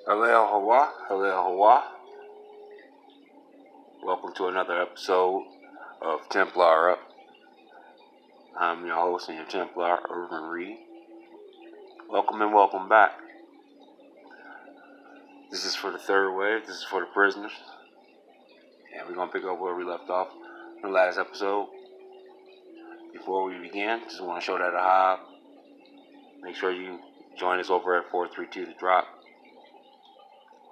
Hello, Hawa. Hello, Hawa. Welcome to another episode of Templar Up. I'm your host and your Templar, Irvin Reed. Welcome and welcome back. This is for the third wave. This is for the prisoners. And we're going to pick up where we left off in the last episode. Before we begin, just want to show that a high. Make sure you join us over at 432 The Drop.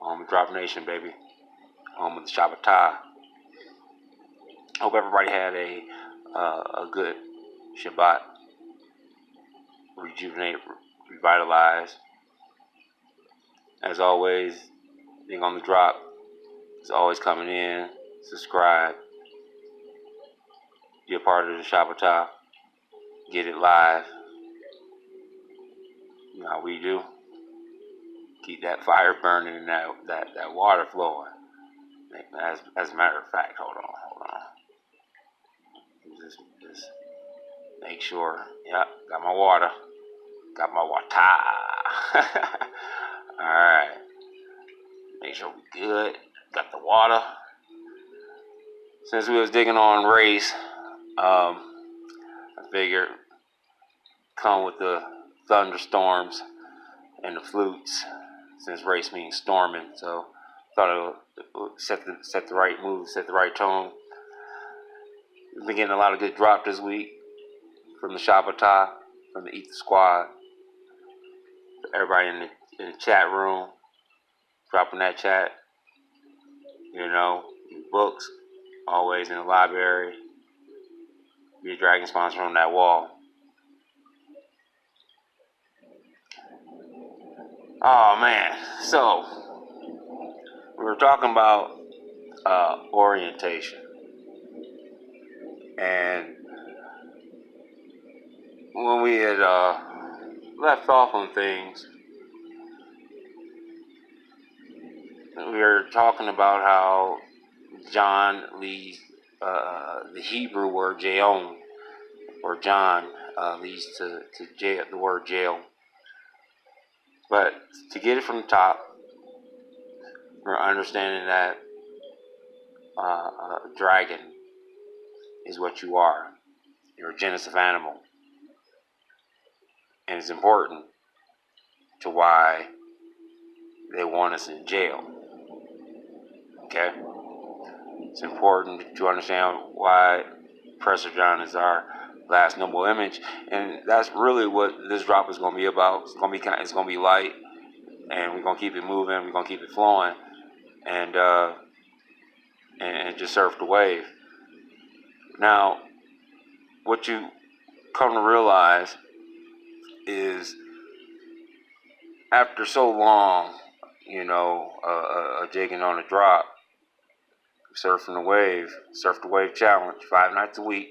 Home of Drop Nation, baby. Home of the Shabbatai. Hope everybody had a good Shabbat. Rejuvenate, revitalize. As always, being on the drop is always coming in. Subscribe. Be a part of the Shabbatai. Get it live. You know how we do. Keep that fire burning and that water flowing. As a matter of fact, hold on. Just make sure. Yep, got my water. Got my water. Alright. Make sure we good. Got the water. Since we was digging on race, I figured come with the thunderstorms and the flutes, since race means storming. So thought it would set the right mood, set the right tone. We've been getting a lot of good drop this week from the Shabbatai, from the Eat the Squad. Everybody in the chat room, dropping that chat. You know, books, always in the library. Be a dragon sponsor on that wall. Oh man, so we were talking about orientation. And when we had left off on things, we were talking about how John leads, the Hebrew word Gaon, or John, leads to jail, the word jail. But to get it from the top, we're understanding that dragon is what you are. You're a genus of animal. And it's important to why they want us in jail. Okay? It's important to understand why Professor John is our last noble image. And that's really what this drop is going to be about. It's going to be light. And we're going to keep it moving. We're going to keep it flowing. And just surf the wave. Now, what you come to realize is after so long, digging on a drop, surfing the wave challenge, 5 nights a week,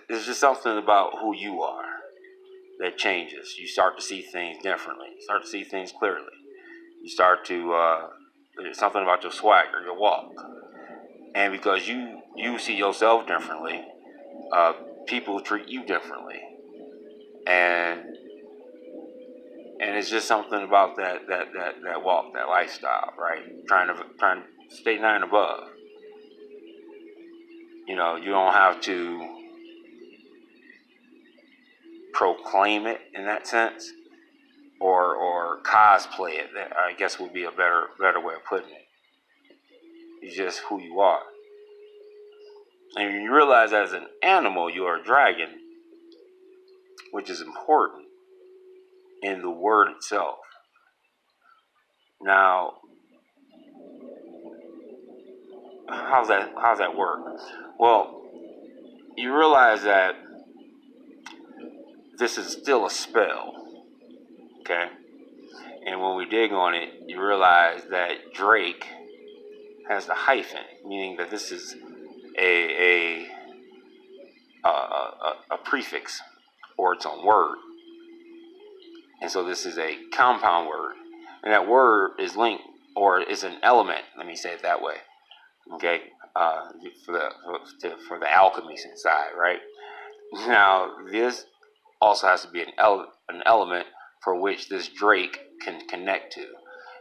it's just something about who you are that changes. You start to see things differently. You start to see things clearly. You start to, there's something about your swagger, your walk. And because you see yourself differently, people treat you differently. And it's just something about that walk, that lifestyle, right? Trying to stay 9 above. You don't have to proclaim it in that sense, or cosplay it. That I guess would be a better way of putting it. It's just who you are. And you realize as an animal, you are a dragon, which is important in the word itself. Now, how's that work? Well, you realize that this is still a spell, okay? And when we dig on it, you realize that Drake has the hyphen, meaning that this is a prefix or its own word. And so this is a compound word. And that word is linked, or is an element, let me say it that way, okay, for the alchemy side, right? Now, this also has to be an element for which this Drake can connect to,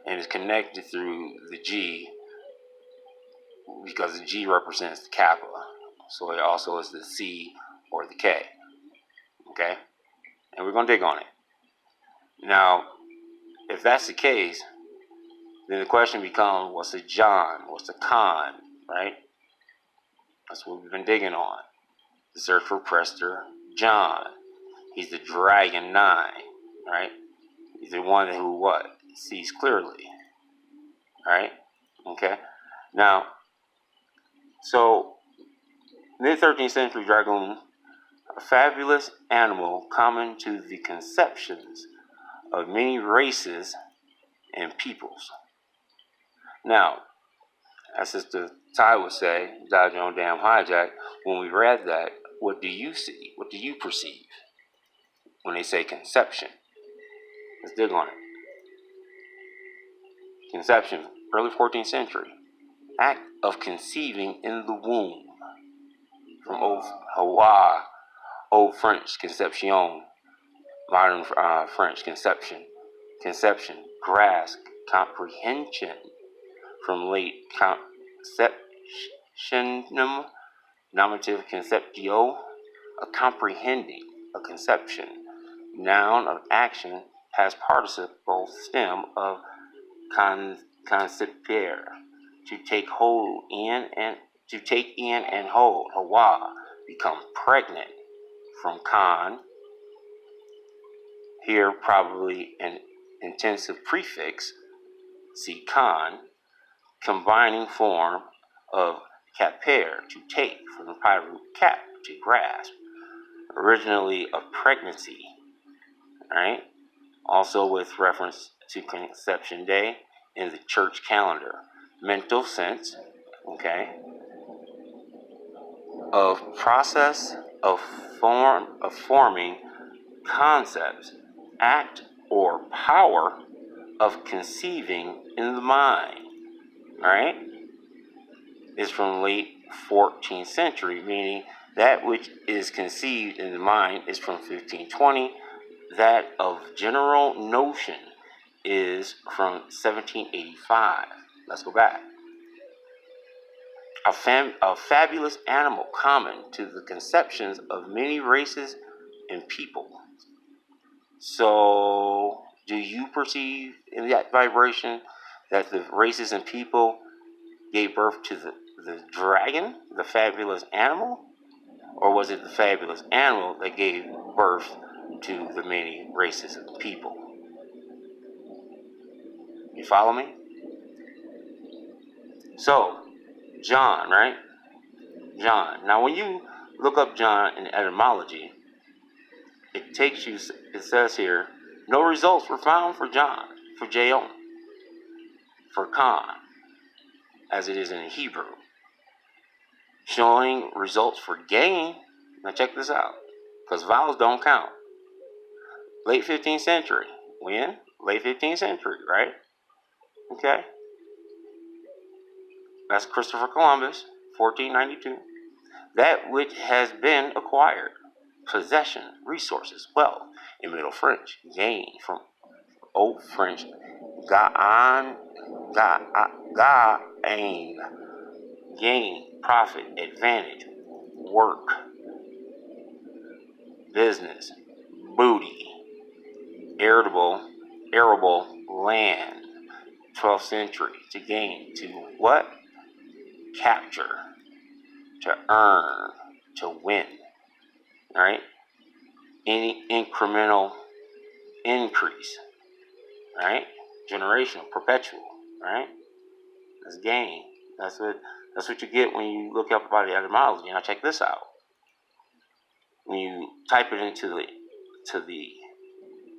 and it's connected through the G, because the G represents the kappa, so it also is the C or the K. Okay, and we're going to dig on it. Now, if that's the case, then the question becomes, what's the John? What's the Khan? Right? That's what we've been digging on. The search for Prester John. He's the Dragon 9, right? He's the one who what? Sees clearly. Right? Okay? Now, so, mid-13th century dragoon, a fabulous animal common to the conceptions of many races and peoples. Now, as Sister Ty would say, Dodge your own damn hijack, when we read that, what do you see? What do you perceive when they say conception? Let's dig on it. Conception, early 14th century. Act of conceiving in the womb. From old Hawa, Old French conception, modern French conception. Conception, grasp, comprehension. From late conceptionum, nominative conceptio, a comprehending, a conception. Noun of action has participle stem of concepere, to take hold in and to take in and hold. Hawa, become pregnant. From con, here probably an intensive prefix, see con, combining form of capere, to take, from the pi root cap, to grasp, originally of pregnancy, right? Also with reference to Conception Day in the church calendar. Mental sense, okay, of process of forming concepts, act or power of conceiving in the mind, right? Is from late 14th century, meaning that which is conceived in the mind is from 1520. That of general notion is from 1785. Let's go back. A fabulous animal common to the conceptions of many races and people. So, do you perceive in that vibration that the races and people gave birth to the dragon, the fabulous animal? Or was it the fabulous animal that gave birth to the many races of people? You follow me? So, John, right? John. Now, when you look up John in etymology, it says here, no results were found for John, for Gaon, for Khan, as it is in Hebrew. Showing results for gain. Now check this out, because vowels don't count. Late 15th century. When? Late 15th century, right? Okay. That's Christopher Columbus, 1492. That which has been acquired. Possession, resources, wealth. In Middle French, gain, from Old French, gain, gain, profit, advantage, work, business, booty, arable land. 12th century, to gain, to what? Capture, to earn, to win. All right? Any incremental increase, right? Generational, perpetual, right? That's gain. That's what you get when you look up about the etymology. Now check this out. When you type it into the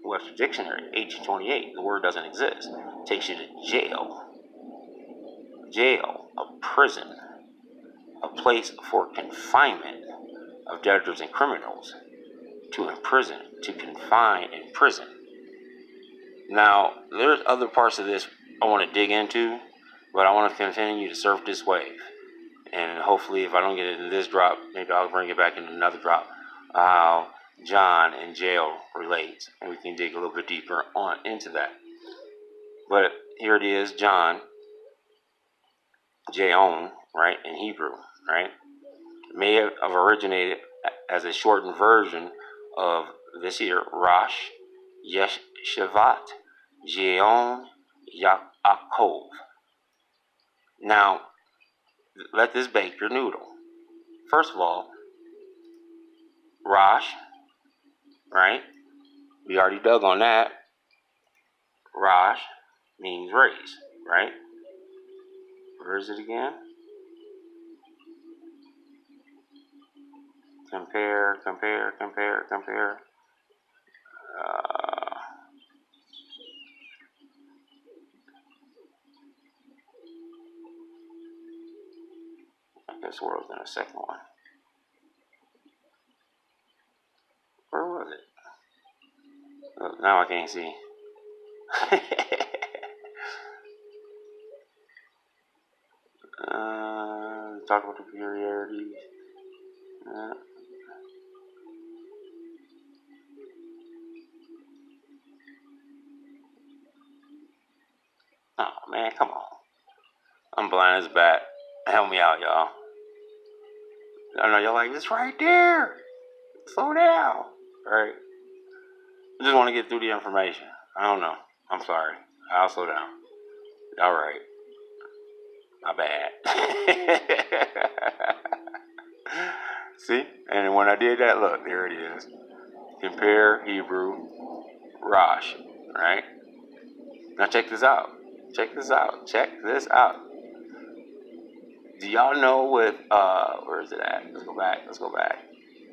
Webster Dictionary, 1828, the word doesn't exist. It takes you to jail. Jail, a prison, a place for confinement of debtors and criminals. To imprison, to confine in prison. Now, there's other parts of this I want to dig into, but I want to continue to surf this wave. And hopefully, if I don't get it in this drop, maybe I'll bring it back in another drop. John and jail relates, and we can dig a little bit deeper on into that. But here it is, John, Gaon, right, in Hebrew, right, may have originated as a shortened version of this here, Rosh, Yeshivat, Gaon, Yaakov. Now, let this bake your noodle. First of all, Rosh, right? We already dug on that. Rosh means raise, right? Where is it again? Compare. I guess where was in the second one? Where was it? Oh, now I can't see. Talk about the peculiarities. Oh man, come on. I'm blind as a bat. Help me out, y'all. I know y'all like, it's right there. Slow down. Alright. I just want to get through the information. I don't know. I'm sorry. I'll slow down. Alright. My bad. See? And when I did that, look, there it is. Compare Hebrew Rosh. Right? Now check this out. Check this out. Do y'all know what, where is it at? Let's go back.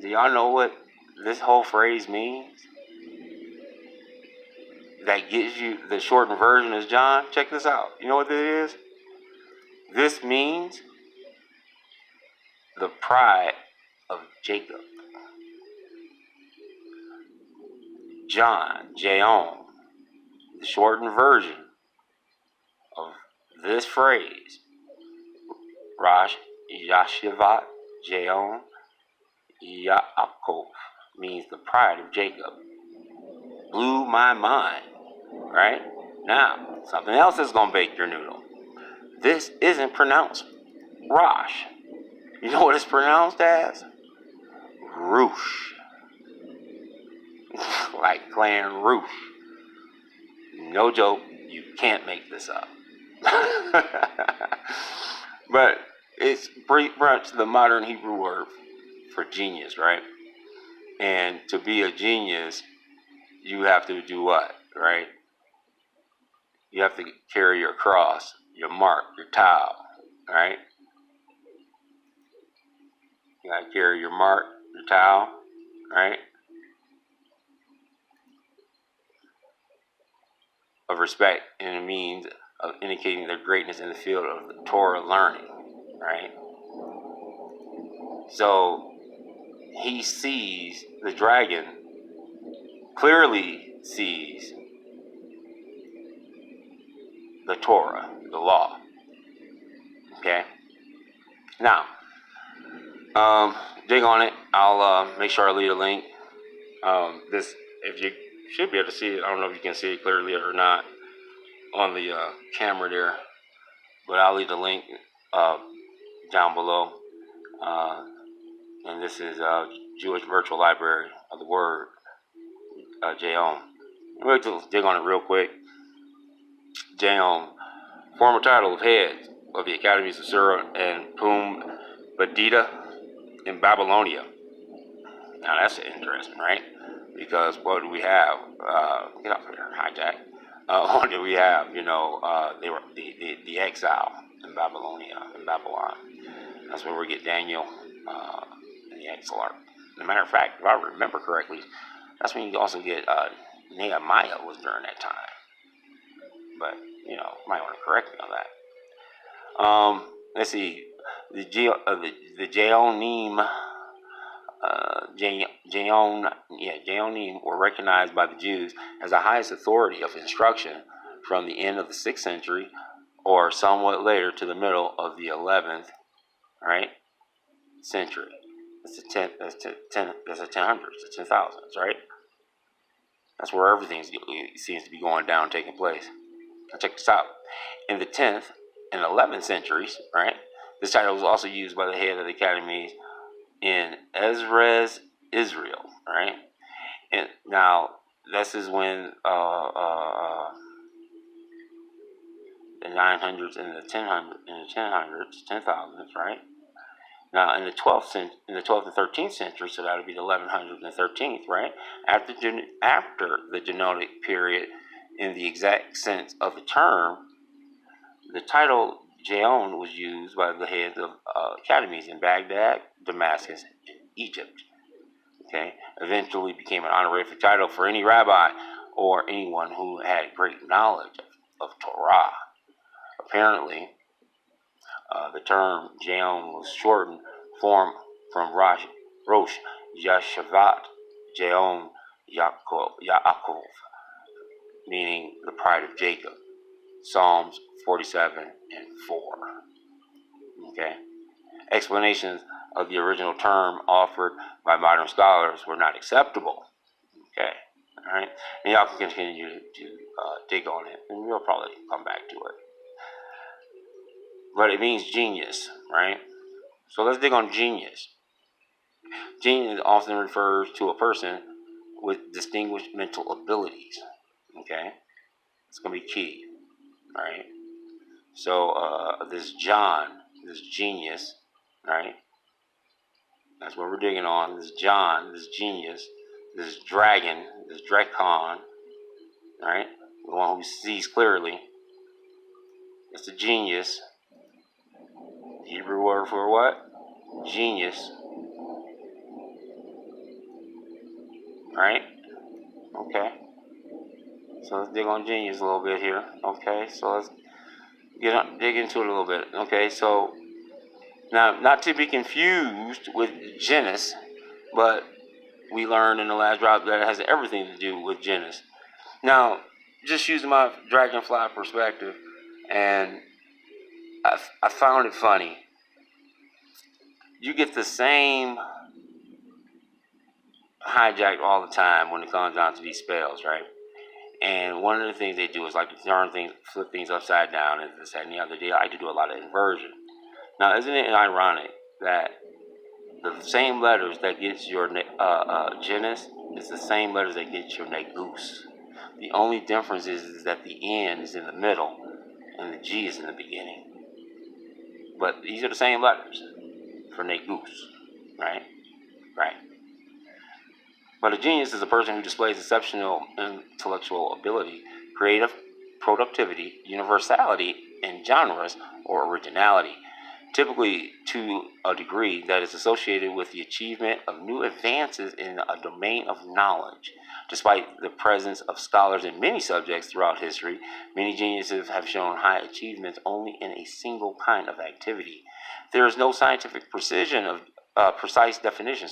Do y'all know what this whole phrase means? That gives you the shortened version is John. Check this out. You know what this is? This means the pride of Jacob. John, Jaon, the shortened version of this phrase, Rosh, Yeshivat, Jaon, Yaakov, means the pride of Jacob. Blew my mind, right? Now, something else is going to bake your noodle. This isn't pronounced Rosh. You know what it's pronounced as? Roosh. Like playing roof. No joke, you can't make this up. But it's pretty much the modern Hebrew word for genius, right? And to be a genius, you have to do what, right? You have to carry your cross, your mark, your towel, right? You got to carry your mark, your towel, right? Of respect, and a means of indicating their greatness in the field of the Torah learning, right? So he sees, the dragon clearly sees the Torah, the law. Okay? Now, dig on it. I'll make sure I leave a link. This, if you should be able to see it, I don't know if you can see it clearly or not on the camera there, but I'll leave the link down below. And this is Jewish Virtual Library of the Word, Jaon. We'll just dig on it real quick. Jaon, former title of head of the academies of Surah and Pum Badita in Babylonia. Now that's interesting, right? Because what do we have? Get off here, hijack. What do we have? You know, they were the exile in Babylonia, in Babylon. That's where we get Daniel and the exile. As a matter of fact, if I remember correctly, that's when you also get Nehemiah was during that time. But you know, might want to correct me on that. Let's see, the Jaonim. Jaonim were recognized by the Jews as the highest authority of instruction from the end of the 6th century or somewhat later to the middle of the 11th, right, century. That's the 1000s, the 10,000s, right? That's where everything seems to be going down, taking place. Now check this out. In the 10th and 11th centuries, right, this title was also used by the head of the academy in Ezra's Israel, right? And now this is when the 900s and the 10,000s, right? Now in the 12th and 13th century, so that would be the 1100s and the 13th, right? After the denotic period, in the exact sense of the term, the title Gaon was used by the heads of academies in Baghdad, Damascus, and Egypt. Okay, eventually became an honorific title for any rabbi or anyone who had great knowledge of Torah. Apparently, the term Gaon was shortened form from Rosh Yeshivat Gaon Yaakov, meaning the pride of Jacob. Psalms 47 and 4. Okay, explanations of the original term offered by modern scholars were not acceptable. Okay, all right, and y'all can continue to dig on it, and we'll probably come back to it. But it means genius, right? So let's dig on genius. Genius often refers to a person with distinguished mental abilities. Okay, it's gonna be key, all right? So this John, this genius, right? That's what we're digging on. This John, this genius, this dragon, this Drakon, right? The one who sees clearly. It's a genius. Hebrew word for what? Genius. Right? Okay. So let's dig on genius a little bit here. Okay, so let's dig into it a little bit. Okay, so now, not to be confused with genus, but we learned in the last drop that it has everything to do with genus. Now, just using my dragonfly perspective, and I found it funny. You get the same hijacked all the time when it comes down to these spells, right? And one of the things they do is like to turn things, flip things upside down, and this and the other. They like to do a lot of inversion. Now, isn't it ironic that the same letters that gets your genus is the same letters that get your negus? The only difference is that the N is in the middle and the G is in the beginning. But these are the same letters for negus, right? Right. But a genius is a person who displays exceptional intellectual ability, creative productivity, universality in genres, or originality, typically to a degree that is associated with the achievement of new advances in a domain of knowledge. Despite the presence of scholars in many subjects throughout history, many geniuses have shown high achievements only in a single kind of activity. There is no scientific precise definition,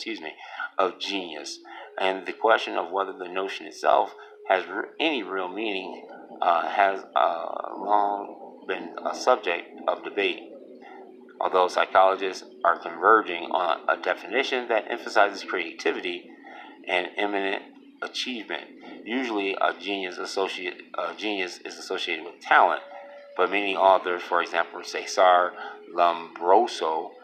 of genius, and the question of whether the notion itself has any real meaning has long been a subject of debate. Although psychologists are converging on a definition that emphasizes creativity and eminent achievement. Usually, a genius is associated with talent, but many authors, for example, Cesar Lombroso,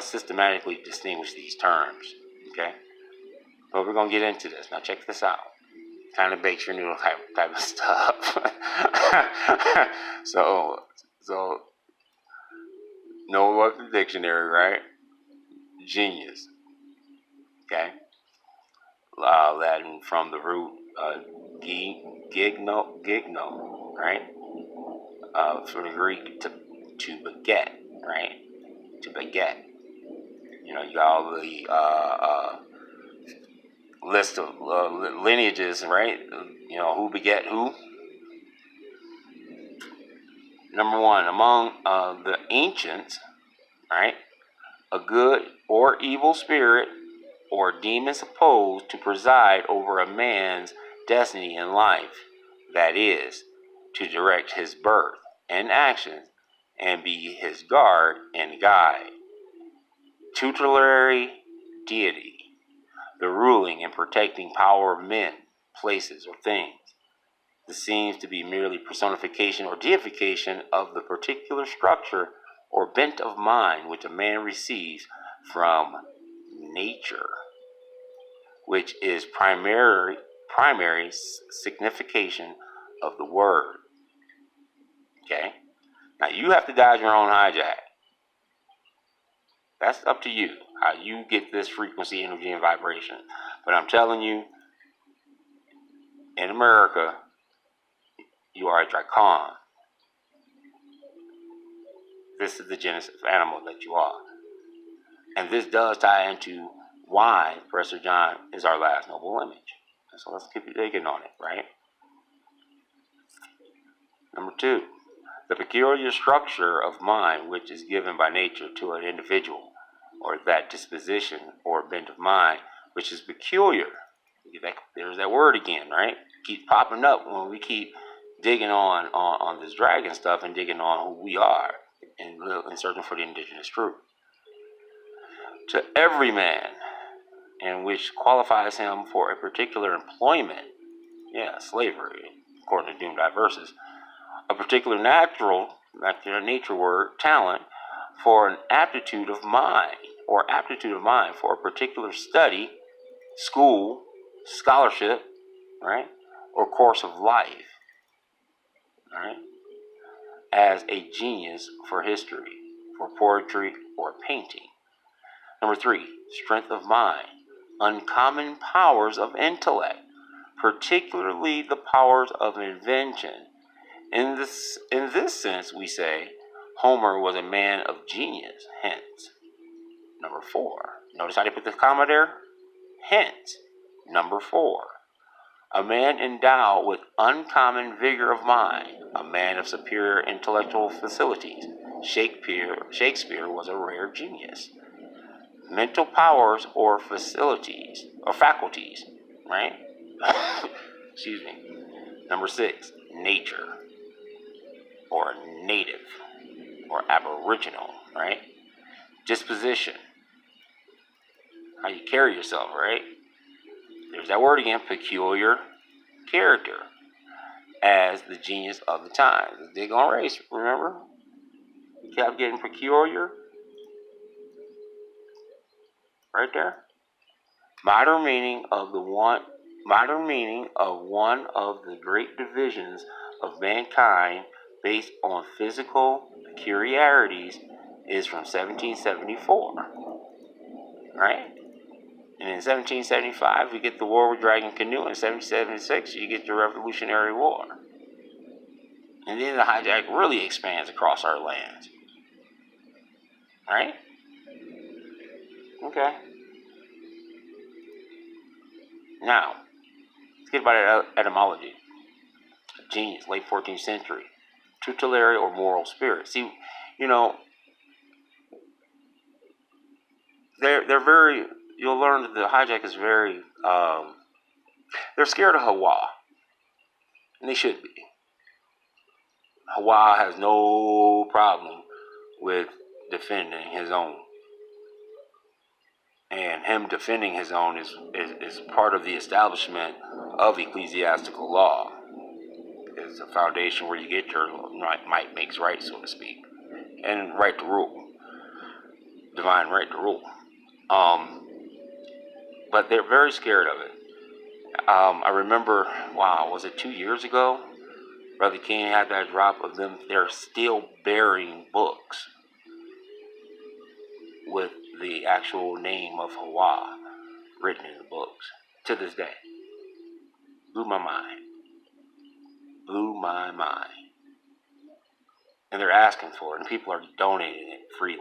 systematically distinguish these terms. Okay, but we're gonna get into this now. Check this out. Kind of bakes your noodle type of stuff. so. Know what the dictionary, right? Genius. Okay. Latin from the root gigno, right? From the Greek to beget, right? To beget. You know, you got all the list of lineages, right? You know, who beget who. Number one, among the ancients, right, a good or evil spirit or demon supposed to preside over a man's destiny in life, that is, to direct his birth and actions and be his guard and guide. Tutelary deity, the ruling and protecting power of men, places, or things. This seems to be merely personification or deification of the particular structure or bent of mind which a man receives from nature, which is primary signification of the word. Okay? Now you have to dodge your own hijack. That's up to you, how you get this frequency, energy, and vibration. But I'm telling you, in America, you are a dracon. This is the genesis animal that you are. And this does tie into why Professor John is our last noble image. So let's keep digging on it, right? Number 2, the peculiar structure of mind which is given by nature to an individual, or that disposition or bent of mind which is peculiar. There's that word again, right? Keeps popping up when we keep digging on this dragon stuff and digging on who we are and searching for the indigenous truth. To every man, and which qualifies him for a particular employment, slavery, according to Doomed Diverses, a particular nature word, talent, for an aptitude of mind, for a particular study, school, scholarship, right, or course of life, right, as a genius for history, for poetry, or painting. Number 3, strength of mind, uncommon powers of intellect, particularly the powers of invention. In this sense, we say Homer was a man of genius, hence. Number 4, notice how they put the comma there? Hence. Number 4, a man endowed with uncommon vigor of mind, a man of superior intellectual facilities. Shakespeare was a rare genius. Mental powers or facilities, or faculties, right? Excuse me. Number 6, nature, or native, or aboriginal, right? Disposition, how you carry yourself, right? There's that word again, peculiar character, as the genius of the time. The dig on race, remember? You kept getting peculiar, right there. Modern meaning of one of the great divisions of mankind based on physical peculiarities is from 1774, right? And in 1775, we get the War with Dragon Canoe. In 1776, you get the Revolutionary War. And then the hijack really expands across our lands. Right? Okay. Now, let's get about etymology. Genius, late 14th century. Tutelary or moral spirit. See, they're very, you'll learn that the hijack is very, they're scared of Hawa. And they should be. Hawa has no problem with defending his own. And him defending his own is part of the establishment of ecclesiastical law. It's a foundation where you get your might makes right, so to speak. And right to rule. Divine right to rule. But they're very scared of it. I remember, was it 2 years ago? Brother King had that drop of them. They're still burying books with the actual name of Hawa written in the books to this day. Blew my mind. And they're asking for it, and people are donating it freely.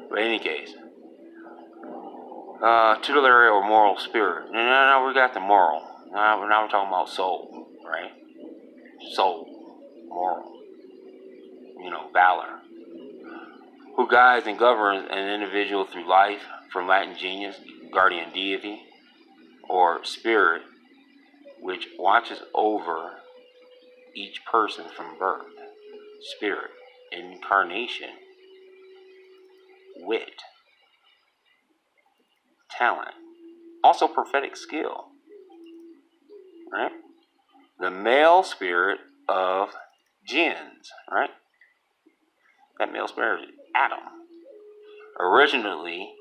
But in any case, tutelary or moral spirit. No, we got the moral. Now we're talking about soul, right? Soul, moral, valor. Who guides and governs an individual through life, from Latin genius, guardian deity, or spirit, which watches over each person from birth. Spirit, incarnation, wit, talent, also prophetic skill, right? The male spirit of jinns, right? That male spirit is Adam. Originally,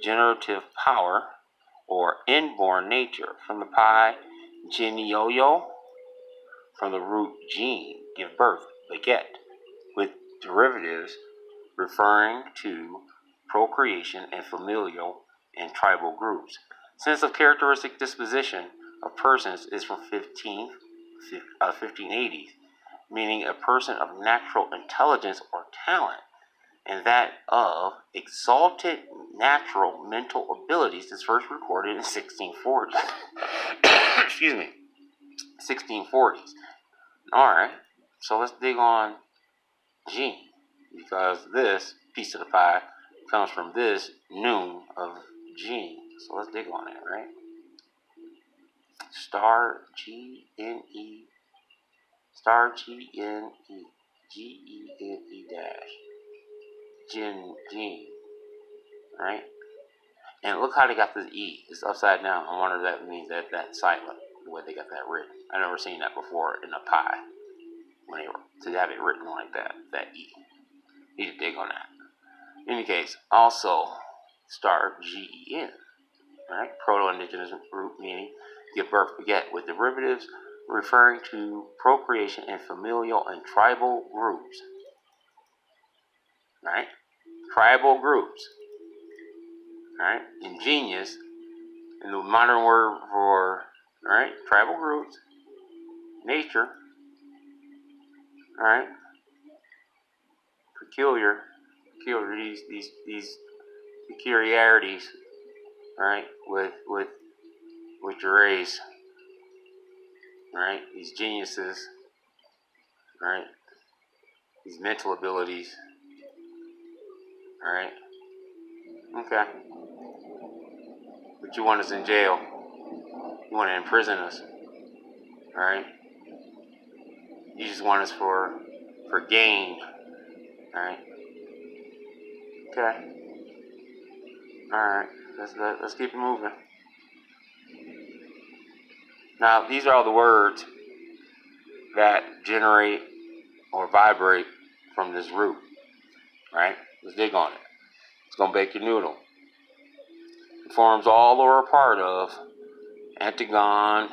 generative power or inborn nature from the pi genioyo, from the root gene, give birth, beget, with derivatives referring to procreation and familial and tribal groups. Sense of characteristic disposition of persons is from 1580s, meaning a person of natural intelligence or talent, and that of exalted natural mental abilities is first recorded in 1640s. Excuse me, 1640s. All right, so let's dig on gene, because this piece of the pie comes from this noon of gene. So let's dig on it, right? Star G-N-E, star G-N-E, G-E-N-E dash, gene, right? And look how they got this E. It's upside down. I wonder if that means that that's silent, the way they got that written. I've never seen that before in a pie, when they were, to have it written like that E. Need to dig on that. In any case, also star G-E-N, right? Proto-indigenous root meaning give birth, beget, with derivatives referring to procreation and familial and tribal groups, right? Tribal groups, right? Ingenious, in the modern word for, right? Tribal groups, nature, right? Peculiar, these peculiarities, right? With your race, right? These geniuses, right? These mental abilities, right? Okay. But you want us in jail. You want to imprison us, right? You just want us for gain, right? Okay. All right. Let's keep it moving. Now, these are all the words that generate or vibrate from this root, right? Let's dig on it. It's gonna bake your noodle. It forms all or a part of antagon,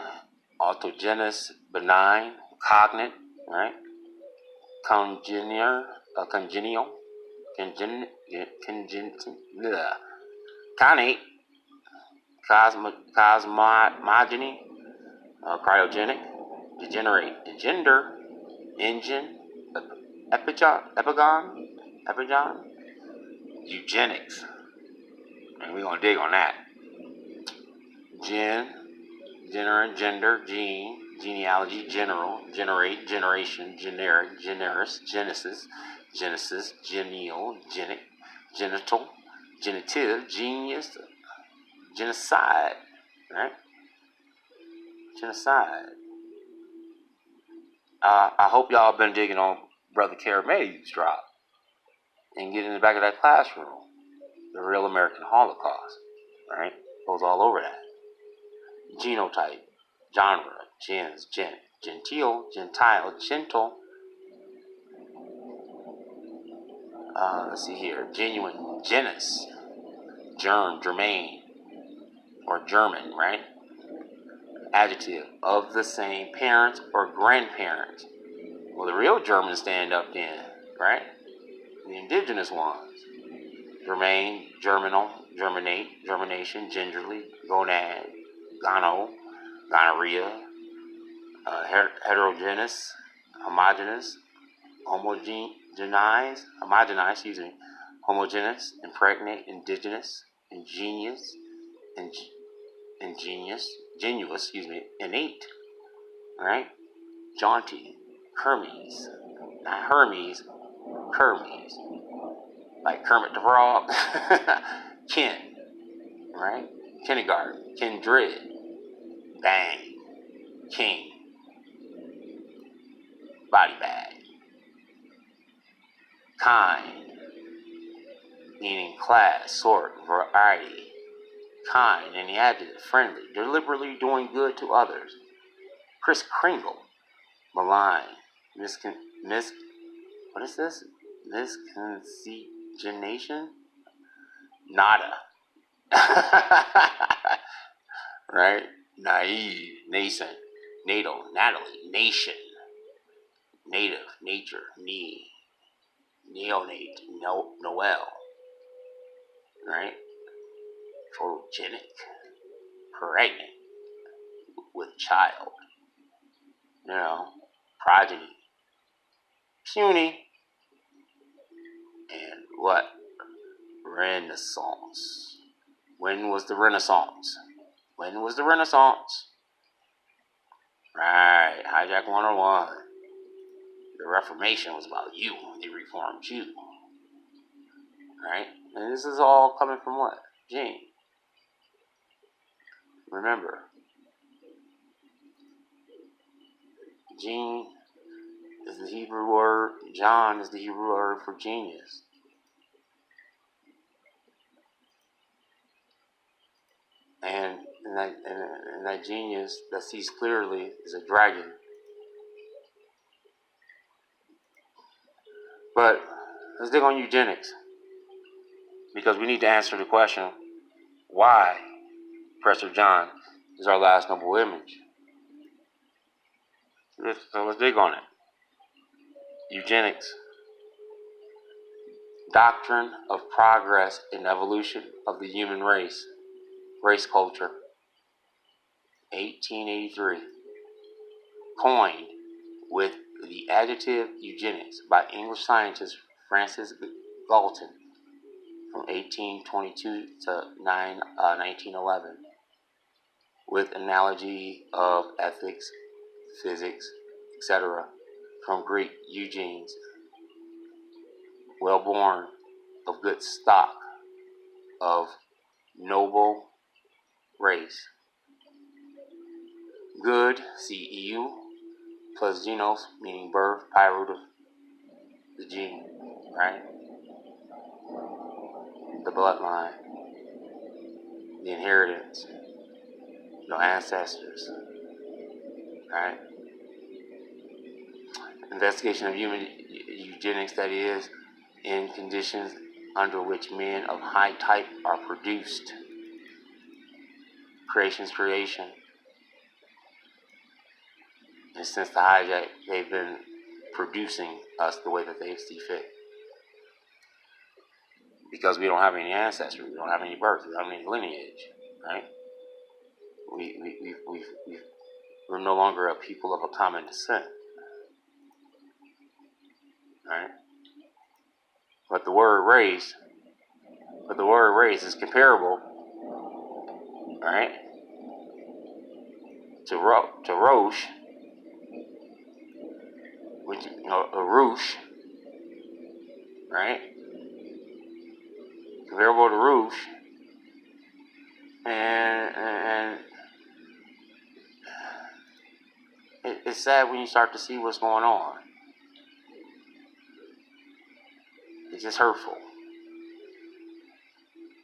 autogenous, benign, cognate, right? Congenial, connate, cosmogony, cryogenic, degenerate, engender, engine, epigon, eugenics, and we're gonna dig on that. Gender, gene, genealogy, general, generate, generation, generic, generis, genesis, genial, genic, genital, genitive, genius, genocide, right? Genocide. I hope y'all been digging on Brother Caramel's drop and get in the back of that classroom. The real American Holocaust, right? Goes all over that. Genotype, genre, gens, gentile, gentle. Let's see here. Genuine, genus, germ, germane, or German, right? Adjective, of the same parents or grandparents. Well, the real Germans stand up then, right? The indigenous ones. Germane, germinal, germinate, germination, gingerly, gonad, gono, gonorrhea, heterogeneous, homogeneous, homogenized, homogeneous, impregnate, indigenous, ingenious, innate, right? Jaunty, Hermes, not Hermes, Kermes, like Kermit the Frog, kin, right? Kindergarten, kindred, bang, king, body bag, kind, meaning class, sort, variety, kind, and the adjective friendly, deliberately doing good to others. Kris Kringle, malign, what is this? Misconception? Nada. Right? Naive, nascent, natal, Natalie, nation, native, nature, neonate, Noel, right? Photogenic, pregnant, with child, progeny, puny, and what? Renaissance. When was the Renaissance? When was the Renaissance? Right, Hijack 101. The Reformation was about you. They reformed you. Right? And this is all coming from what? Gene. Remember, Gene is the Hebrew word. John is the Hebrew word for genius. And that genius that sees clearly is a dragon. But let's dig on eugenics, because we need to answer the question, why Professor John is our last noble image. So let's dig on it. Eugenics. Doctrine of progress and evolution of the human race. Race culture. 1883. Coined with the adjective eugenics by English scientist Francis Galton from 1822 to 1911. With analogy of ethics, physics, etc. from Greek eugenes, well born, of good stock, of noble race. Good, CEU, plus genos, meaning birth, pi root of the gene, right? The bloodline, the inheritance, ancestors, right? Investigation of human eugenics, that is, in conditions under which men of high type are produced. Creation's creation. And since the hijack, they've been producing us the way that they see fit. Because we don't have any ancestry, we don't have any birth, we don't have any lineage, right? We're no longer a people of a common descent, right? But the word race is comparable, right, to Roche, which a Roosh, right? Comparable to Roosh, and it's sad when you start to see what's going on. It's just hurtful.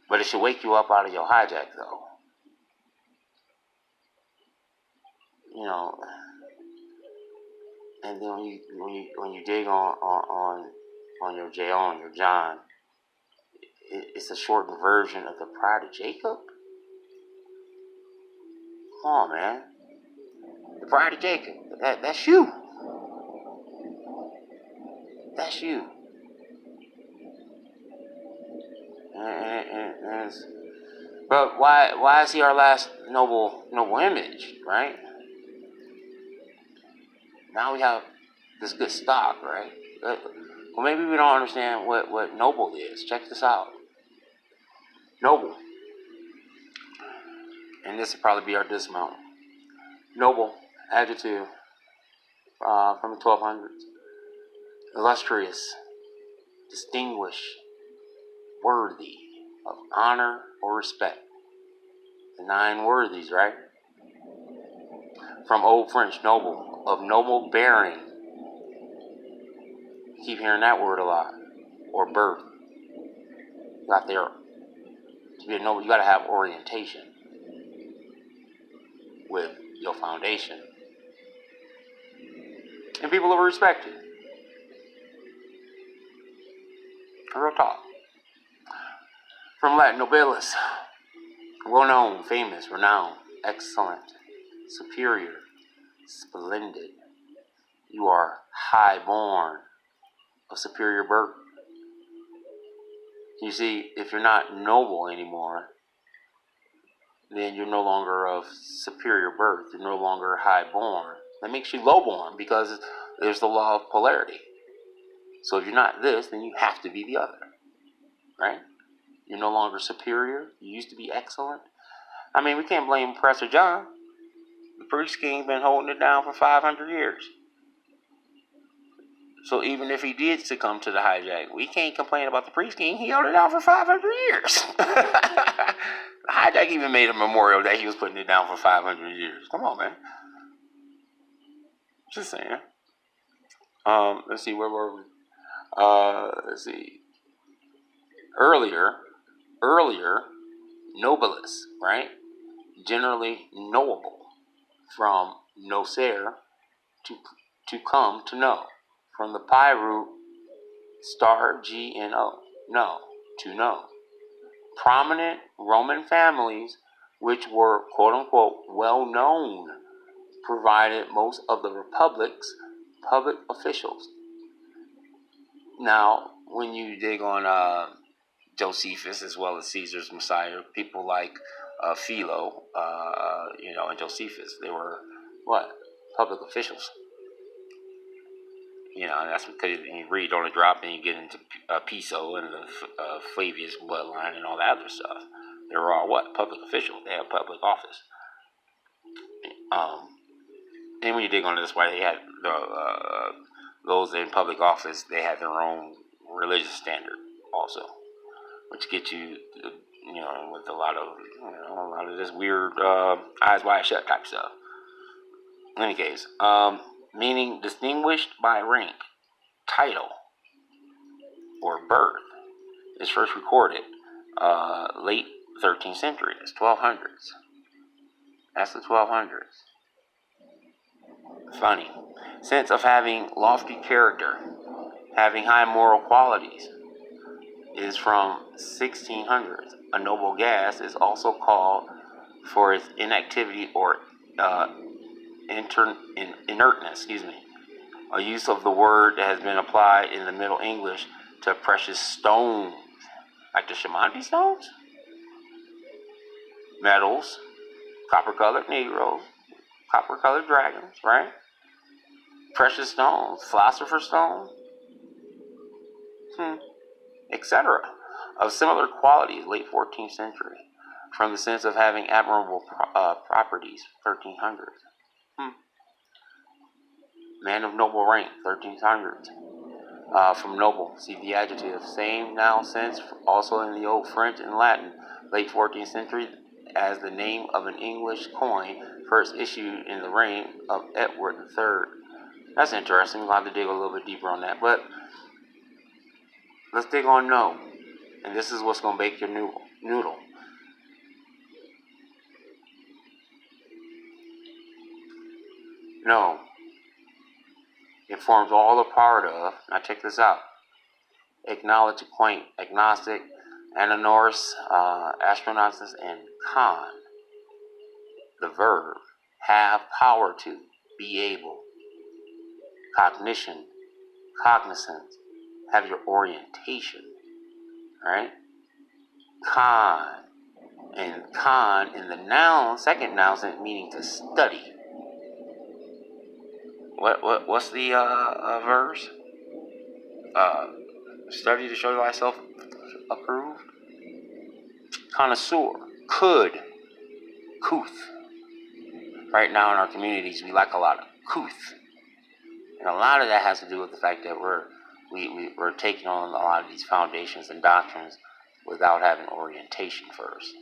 But it should wake you up out of your hijack, though. And then when you dig on your Gaon, your John, it's a shortened version of the Pride of Jacob. Come on, man. The Pride of Jacob. That's you. That's you. But why is he our last noble image, right? Now we have this good stock, right? Well, maybe we don't understand what noble is. Check this out. Noble. And this will probably be our dismount. Noble, adjective, from the 1200s. Illustrious, distinguished, worthy of honor or respect. The 9 worthies, right? From Old French, noble, of noble bearing. Keep hearing that word a lot. Or birth. got there to be a noble. You got to have orientation with your foundation, and people will respect you. Real talk. From Latin, nobilis, well known, famous, renowned, excellent, superior, splendid. You are high born, of superior birth. You see, if you're not noble anymore, then you're no longer of superior birth. You're no longer high born. That makes you low born because there's the law of polarity. So if you're not this, then you have to be the other, right? You're no longer superior. You used to be excellent. I mean, we can't blame Professor John. The priest king been holding it down for 500 years. So even if he did succumb to the hijack, we can't complain about the priest king. He held it down for 500 years. The hijack even made a memorial that he was putting it down for 500 years. Come on, man. Just saying. Let's see, where were we? Let's see. Earlier, nobilis, right? Generally knowable, from nocere, to come to know. From the pi root star G-N-O, know, to know. Prominent Roman families, which were quote-unquote well-known, provided most of the republic's public officials. Now, when you dig on Josephus as well as Caesar's Messiah, people like Philo, and Josephus, they were what? Public officials. And that's because you read on the drop and you get into Piso and the Flavius bloodline and all that other stuff. They were all what? Public officials. They had public office. And when you dig on this, why they had those in public office, they had their own religious standard also, which gets you, with a lot of this weird eyes wide shut type stuff. In any case, meaning distinguished by rank, title, or birth, is first recorded late 13th century. It's 1200s. That's the 1200s. Funny. Sense of having lofty character, having high moral qualities, is from 1600s. A noble gas is also called for its inactivity or inertness, a use of the word that has been applied in the Middle English to precious stones, like the Shamanti stones, metals, copper-colored Negroes, copper-colored dragons, right? Precious stones, philosopher's stone, etc. Of similar qualities, late 14th century, from the sense of having admirable properties, 1300s. Man of noble rank, 1300s. From noble, see the adjective. Same noun sense, also in the Old French and Latin, late 14th century, as the name of an English coin first issued in the reign of Edward III. That's interesting. We'll have to dig a little bit deeper on that. But let's dig on no. And this is what's going to bake your noodle. No. It forms all a part of, now check this out, acknowledge, acquaint, agnostic, ananoros, astronauts, and con. The verb, have power to, be able, cognition, cognizance, have your orientation, right? Con, and con in the noun, second noun, meaning to study. What's the verse? Study to show thyself approved. Connoisseur, couth. Right now in our communities, we lack a lot of couth, and a lot of that has to do with the fact that we're taking on a lot of these foundations and doctrines without having orientation first.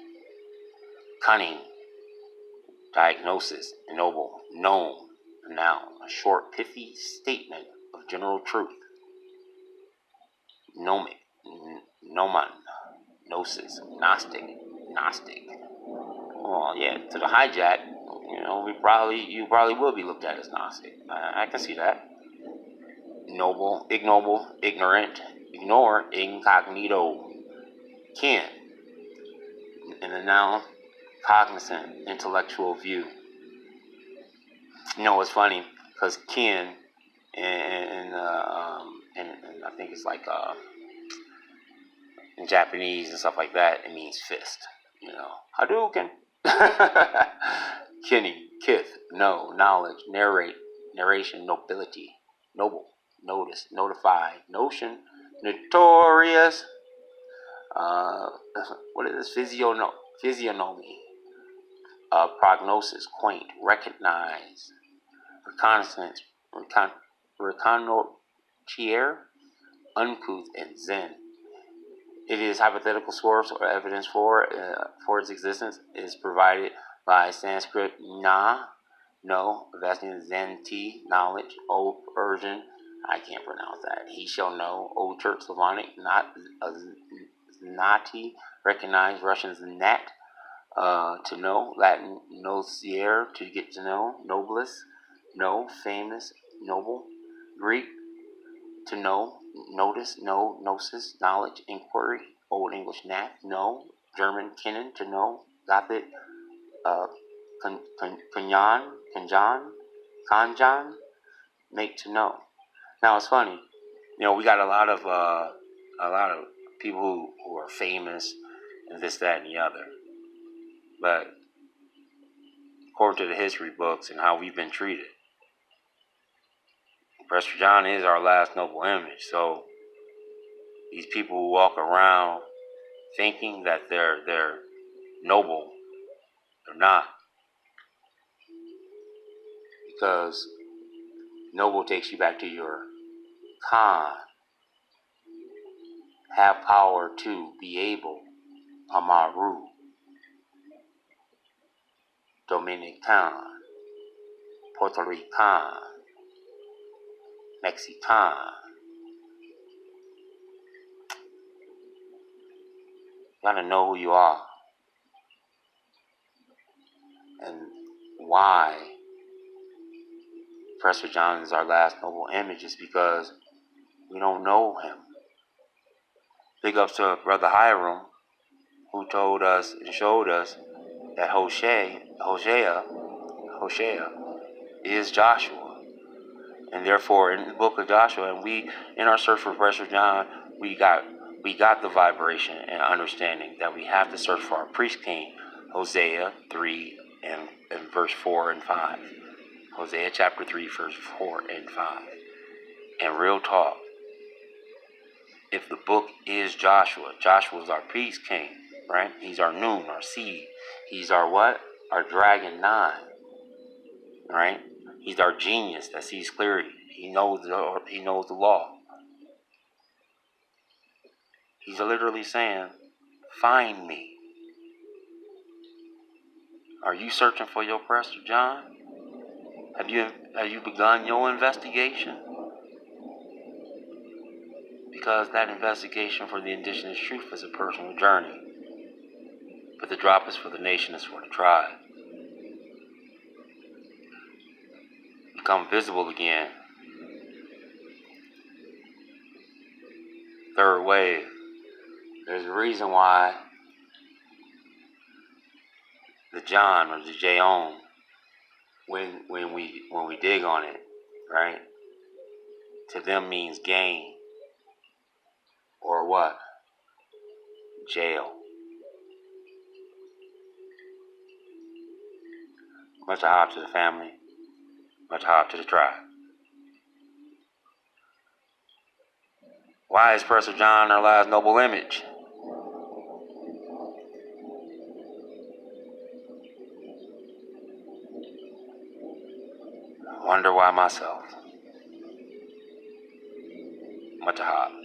Cunning, diagnosis, noble, known. Noun, a short, pithy statement of general truth. Gnomic, gnomon, Gnosis, Gnostic. Well, yeah, to the hijack, you probably will be looked at as Gnostic. I can see that. Noble, ignoble, ignorant, ignore, incognito, kin. In the noun, cognizant, intellectual view. It's funny because kin and I think it's like in Japanese and stuff like that, it means fist. Hadouken. Kinny, kith, know, knowledge, narrate, narration, nobility, noble, notice, notify, notion, notorious. What is this? Physiognomy, prognosis, quaint, recognize, reconnaissance, reconnoitre, uncouth, and zen. It is hypothetical source or evidence for its existence is provided by Sanskrit na, no, Vestian zenti, knowledge, Old Persian, I can't pronounce that, he shall know, Old Church Slavonic, not znati, recognize, Russian znat, to know, Latin nociere, to get to know, noblest, know, famous, noble, Greek, to know, notice, know, gnosis, knowledge, inquiry, Old English nat, know, German kennen, to know, Gothic, kanjan, make to know. Now it's funny, we got a lot of people who are famous and this, that, and the other, but according to the history books and how we've been treated, Prester John is our last noble image. So these people who walk around thinking that they're noble, they're not, because noble takes you back to your Khan, have power to be able, Amaru, Dominican, Puerto Rican, Mexican. You gotta know who you are and why Prester John is our last noble image is because we don't know him. Big ups to Brother Hiram, who told us and showed us that Hosea is Joshua. And therefore, in the book of Joshua, and we, in our search for Prester John, we got the vibration and understanding that we have to search for our priest king, Hosea 3 and verse 4 and 5. Hosea chapter 3, verse 4 and 5. And real talk, if the book is Joshua, Joshua is our priest king, right? He's our noon, our seed. He's our what? Our dragon 9, right? He's our genius that sees clearly. He knows the law. He's literally saying, find me. Are you searching for your Prester John? Have you begun your investigation? Because that investigation for the indigenous truth is a personal journey. But the drop is for the nation, is for the tribe. Become visible again. Third wave. There's a reason why the John or the Gaon, when we dig on it, right? To them means gain or what? Jail. Much hope to the family. Much hope to the tribe. Why is Prester John our last noble image? Wonder why myself. Much hope.